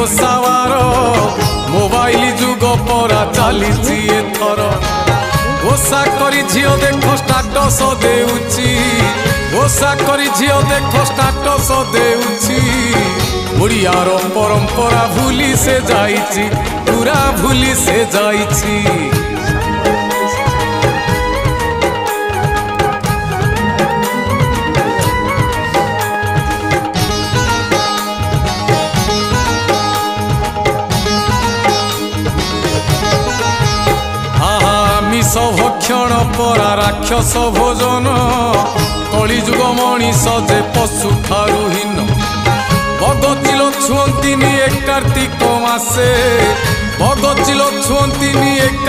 ओसावार mobile जुग परा चली एथर ओसा करी झियो देखो स्टाटस देउची ओसा करी झियो देखो स्टाटस देउची ओडियार परंपरा भूली से जाइची पूरा भूली से जाइची। भक्षण परा राक्षस भोजन कलिजुग मनीष जे पशु ठारू हीन भगचिल छुअंतिनी एक कार्तिक मासे भगचिल छुअंतिनी एक